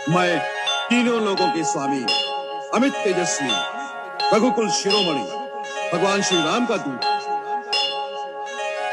मैं तीनों लोगों के स्वामी अमित तेजस्वी रघुकुल शिरोमणि भगवान श्री राम का दूत।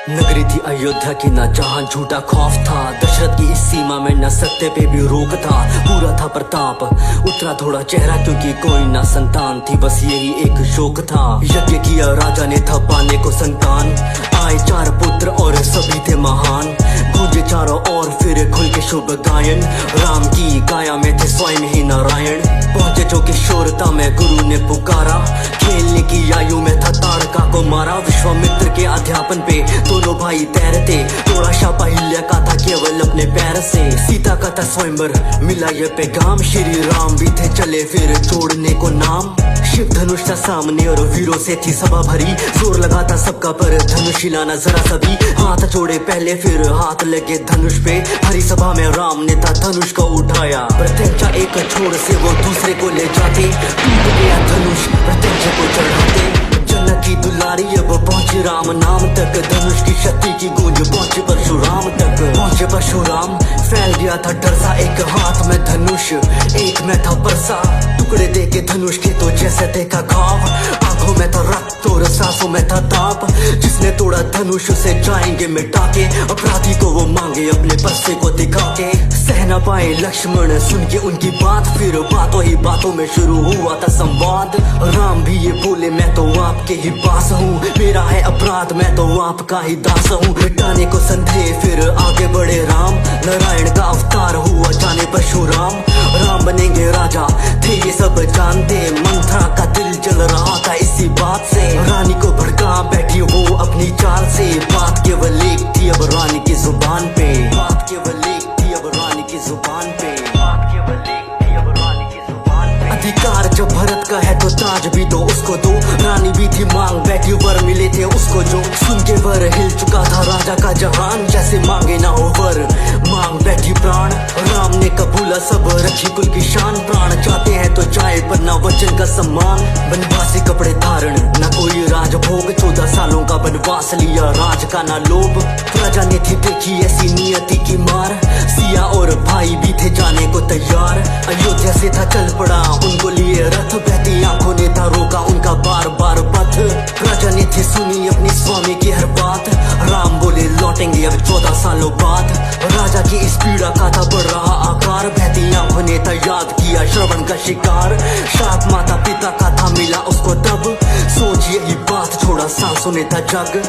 नगरी थी अयोध्या की न जहां झूठा खौफ था, दशरथ की इस सीमा में न सत्य पे भी रोक था। पूरा था प्रताप, उतरा थोड़ा चेहरा क्योंकि कोई ना संतान थी, बस यही एक शोक था। यज्ञ किया राजा ने था पाने को संतान, आए 4 पुत्र और सभी थे महान। गूंजे चारों ओर फिर खुल के शुभ गायन, राम की काया में थे स्वयं ही नारायण। पहुंचे जो किशोरता में गुरु ने पुकारा, खेलने की आयु में था तारका को मारा। विश्वामित्र के अध्यापन पे दोनों भाई तैरते, तोड़ा शापा हिल्या का था केवल अपने पैर से। सीता का था स्वयंवर मिला ये पैगाम, श्री राम भी थे चले फिर छोड़ने को नाम। शिव धनुष था सामने और वीरों से थी सभा भरी, जोर लगा था सबका पर धनुष हिलाना जरा सभी। हाथ जोड़े पहले फिर हाथ लगे धनुष पे, हरी सभा में राम ने था धनुष को उठाया। प्रत्यक्षा एक छोर से वो दूसरे को ले जाते, टूट गया धनुष प्रत्यक्ष को चढ़ाते। जन्नत की दुलारी अब पहुंचे राम नाम तक, धनुष की शक्ति की गूंज पहुंचे परशुराम तक। पहुंचे परशुराम फैल गया था डर सा, एक हाथ में धनुष एक में था परसा। टुकड़े दे के धनुष के तो जैसे देखा घाव, आंखों में था रक्त और सांसों में था ताप। जिसने तोड़ा धनुष उसे जाएंगे मिटा के, अपराधी को वो मांगे अपने परसे को दिखा के। सह न पाए लक्ष्मण सुन के उनकी बात, फिर बातों ही बातों में शुरू हुआ था संवाद। राम भी ये बोले मैं तो आपके ही पास हूँ, मेरा है अपराध मैं तो आपका ही दास हूँ। मिटाने को संदेह फिर आगे बढ़े राम, नारायण का अवतार हुआ जाने परशुराम। राम बनेंगे राजा थे ये सब जानते, मंथरा का दिल जल रहा था इसी बात से। रानी को भड़का बैठी वो अपनी चाल से, बात केवल एक थी अब रानी की जुबान पे। बात केवल एक थी अब रानी की जुबान पे। बात केवल एक थी अब रानी की जुबान पे। अधिकार जब भरत का है तो ताज भी दो उसको दो, रानी भी थी मांग बैठी वर मिले थे उसको जो। सुन के वर हिल चुका था राजा का जहान, जैसे मांगे ना हो वर मांग बैठी प्राण। राम ने कबूला सब रखी कुल की शान, प्राण चाहते हैं तो चाहे पर ना वचन का सम्मान। बनवासी कपड़े धारण ना कोई राजभोग, 14 सालों का बनवास लिया राज का ना लोभ। प्रजा ने थी देखी ऐसी नियति की मार, सिया और भाई भी थे जाने को तैयार। अयोध्या से था चल पड़ा उनको लिए रथ, बहती आंखों ने था रोका उनका बार बार पथ। प्रजा ने थी सुनी अपनी स्वामी की हर बात, राम बोले लौटेंगे अब 14 सालों बाद। राजा की इस पीड़ा का था बढ़ रहा आकार, बहती आंखों ने था याद किया श्रवण का शिकार। शाप माता पिता का था मिला उसको तब, सोच यही बात छोड़ा सांसों ने था जग।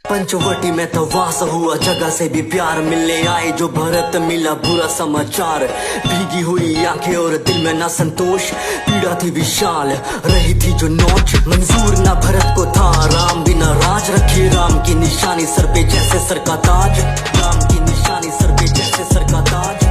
पंचवटी में तो वास हुआ, जगह से भी प्यार मिलने आए जो भरत मिला बुरा समाचार। भीगी हुई आंखें और दिल में ना संतोष, पीड़ा थी विशाल रही थी जो नोच। मंजूर ना भरत को था राम बिना राज, रखी राम की निशानी सर पे जैसे सर का ताज। राम की निशानी सर पे जैसे सर का ताज।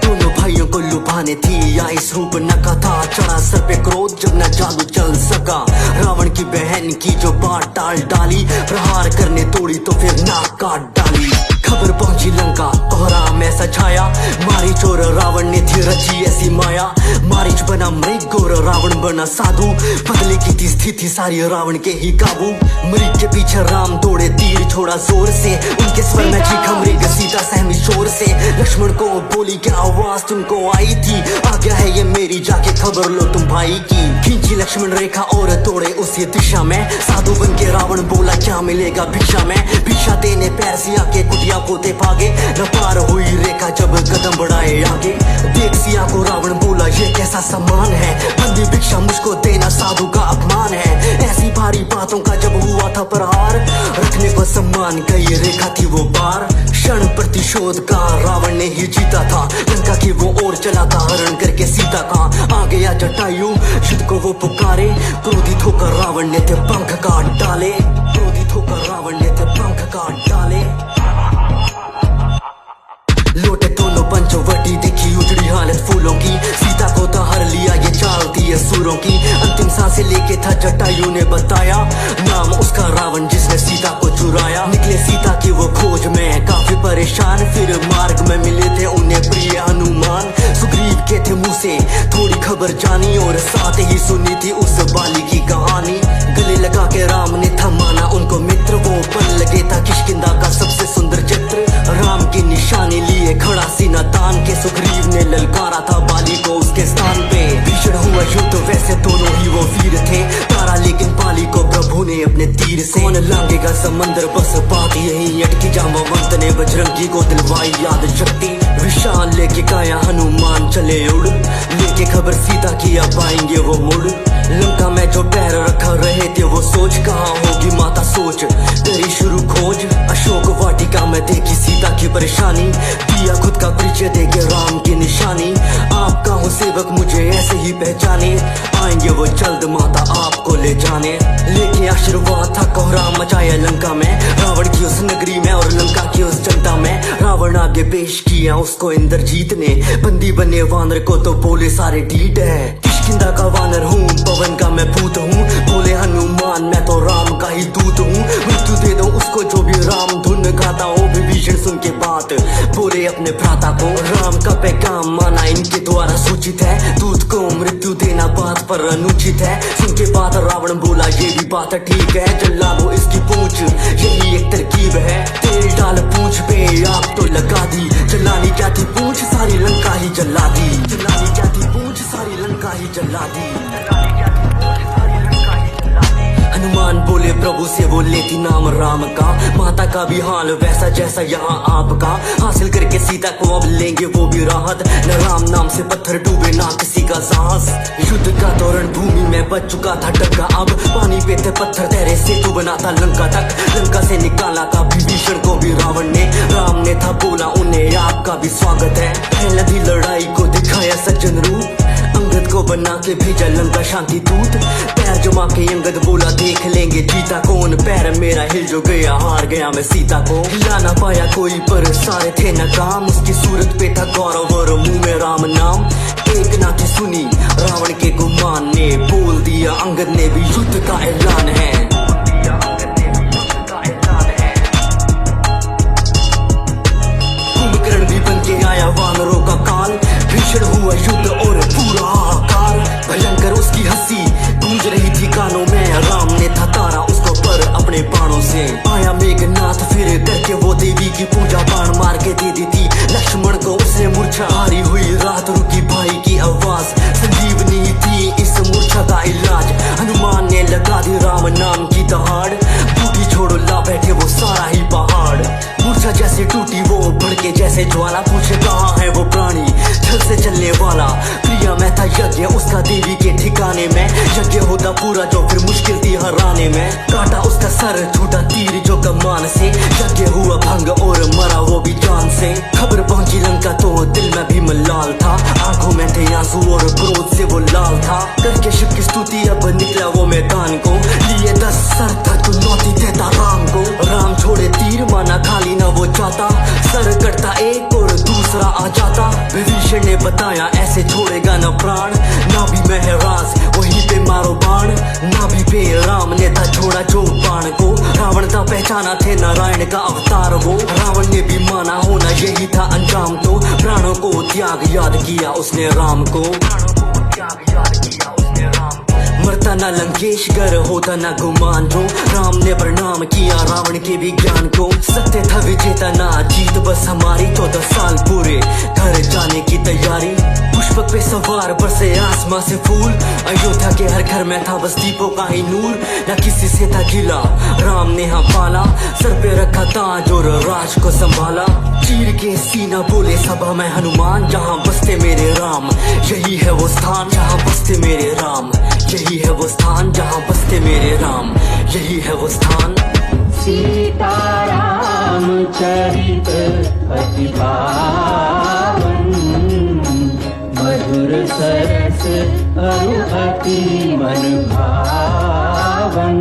दोनों भाइयों को लुभाने थी या इस रूप नका था, चढ़ा सर पे क्रोध जब न जादू चल सका। रावण की बहन की जो बात टाल डाली, प्रहार करने तोड़ी तो फिर नाक काट डाली। खबर पहुंची लंका कोहराम ऐसा छाया, मारीच और रावण ने थी रची ऐसी माया। मारीच बना मृग और रावण बना साधु, बदले की थी स्थिति सारी रावण के ही काबू। मृग के पीछे राम दौड़े तीर छोड़ा जोर से, उनके स्वर में चीखा मृग सीता सहमी शोर से। लक्ष्मण को बोली क्या आवाज तुमको आई थी, आ गया है ये मेरी जाके खबर लो तुम भाई की। खींची लक्ष्मण रेखा और दौड़े उसी दिशा में, साधु बन के रावण बोला क्या मिलेगा भिक्षा में। भिक्षा देने पैर सिया के कुटिया पोते भागे, न पार हुई रेखा जब कदम बढ़ाए आगे। देख सिया को रावण बोला ये कैसा सम्मान है, बंदी भिक्षा मुझको देना साधु का अपमान है। ऐसी भारी बातों का जब हुआ था प्रहार, रखने को सम्मान का ये रेखा थी वो बार। क्षण प्रतिशोध का रावण ने ही जीता था, लंका की वो ओर चला था हरण करके सीता का। आ गया जटायु युद्ध को वो पुकारे, क्रोधित होकर रावण ने थे पंख काट डाले। क्रोधित होकर रावण ने थे पंख काट डाले। लौटे दोनों पंचवटी देखी उजड़ी हालत फूलों की, सीता को तो हर लिया ये चाल थी असुरों की। अंतिम सांसें लेके था जटायु ने बताया, नाम उसका रावण जिसने सीता को चुराया। निकले सीता की वो खोज में काफी परेशान, फिर मार्ग में मिले थे उन्हें प्रिय हनुमान। सुग्रीव के थे मुंह से थोड़ी खबर जानी, और साथ ही सुनी थी उस बाली की कहानी। का समंदर बस बात यही अटकी जामा वक्त ने बजरंगी को दिलवाई याद शक्ति विशाल लेके काया हनुमान चले उड़ लेके खबर सीता की अब आएंगे वो मुड़ लंका में जो पैर रखा रहे थे वो सोच कहाँ होगी माता सोच तेरी शुरू खोज अशोक वाटिका में देखी सीता की परेशानी दिया खुद का परिचय देके राम की निशानी आपका हूँ सेवक मुझे ऐसे ही पहचाने आएंगे वो जल्द माता आपको ले जाने लेके आशीर्वाद था कोहराम मचाया लंका में रावण की उस नगरी में और लंका की उस जनता में रावण आगे पेश किया उसको इंद्रजीत ने बंदी बने वानर को तो बोले सारे डीट है किष्किंधा का वानर हूँ पवन का मैं भूत हूँ बोले हनुमान मैं तो राम का ही दूत हूँ मृत्यु दे दो उसको जो भी राम धुन गाता हो विभीषण सुन के बात बोले अपने भ्राता को राम का पैगाम माना इनके द्वारा सूचित है दूत को मृत्यु देना बात पर अनुचित है सुन के बात रावण बोला ये भी बात ठीक है जला लो इसकी पूंछ यही एक तरकीब है तेल डाल पूंछ पे आप तो लगा दी जलानी क्या थी पूंछ सारी लंका ही जला दी जलानी क्या थी पूंछ सारी लंका ही जला दी हनुमान बोले प्रभु से वो लेती नाम राम का माता का भी हाल वैसा जैसा यहाँ आपका हासिल करके सीता को अब लेंगे वो भी राहत न राम नाम से पत्थर डूबे ना किसी का साहस युद्ध का तोरण भूमि में बच चुका था डंका अब पानी पे थे पत्थर तेरे सेतु बना था लंका तक लंका से निकाला था विभीषण को भी रावण ने राम ने था बोला उन्हें आपका भी स्वागत है पहली लड़ाई को दिखाया सज्जन रूप अंगद को बना के भेजा लंका शांति दूत पैर जमा के अंगद बोला देख लेंगे जीता कौन पैर मेरा हिल जो गया हार गया मैं सीता को हिला ना पाया कोई पर सारे थे नाकाम उसकी सूरत पे था गौरव और मुंह में राम नाम एक ना की सुनी रावण के गुमान ने बोल दिया अंगद ने भी युद्ध का ऐलान है कुंभकर्ण भी बन के आया वानरों का काल भीषण हुआ युद्ध और पूरा आकार भयंकर उसकी हंसी गूंज रही थी कानों में राम ने था तारा उसको पर अपने बाणों से आया मेघनाथ फिर करके वो देवी की पूजा बाण मार के दे दी थी लक्ष्मण को उसने मूर्छा हारी हुई रात रुकी भाई की आवाज संजीवनी थी इस मूर्छा का इलाज हनुमान ने लगा दी राम नाम की दहाड़ बूटी छोड़ो ला बैठे वो सारा ही पहाड़ मूर्छा जैसे टूटी वो भड़के जैसे ज्वाला पूछे कहाँ है वो प्राणी छल से चलने वाला प्रिया में था यज्ञ उसका देवी के ठिकाने में यज्ञ होता पूरा जो फिर मुश्किल थी हराने में काटा उसका सर छूटा तीर जो कमान से यज्ञ हुआ भंग और मरा वो भी जान से खबर पहुंची लंका तो दिल में भी मलाल था आंखों में थे आंसू और क्रोध से वो लाल था करके शिव की स्तुति अब निकला वो मैदान को लिए 10 सर था चुनौती देता राम को राम छोड़े तीर माना खाली न वो जाता सर कटता एक और दूसरा आ जाता विभीषण ने बताया ऐसे छोड़ेगा न प्राण ना भी महराज वहीं पे मारो बाण ना भी पे राम ने था छोड़ा जो बाण को रावण था पहचाना थे नारायण का अवतार वो रावण ने भी माना होना यही था अंजाम तो प्राणों को त्याग याद किया उसने राम को मरता ना लंकेश गर होता ना गुमान जो राम ने प्रणाम किया रावण के विज्ञान को सत्य था विजेता ना जीत बस हमारी 14 साल पूरे घर जाने की तैयारी पुष्पक पे सवार बरसे आसमां से फूल अयोध्या के हर घर में था बस दीपों का ही नूर न किसी से था गिला राम ने हाँ पाला सर पे रखा ताज और राज को संभाला चीर के सीना बोले सभा में हनुमान जहाँ बसते मेरे राम यही है वो स्थान जहाँ बसते मेरे राम यही है वो स्थान जहाँ बसते मेरे राम यही है वो स्थान सीताराम चरित अति पावन मधुर सरस अरु अति मन भावन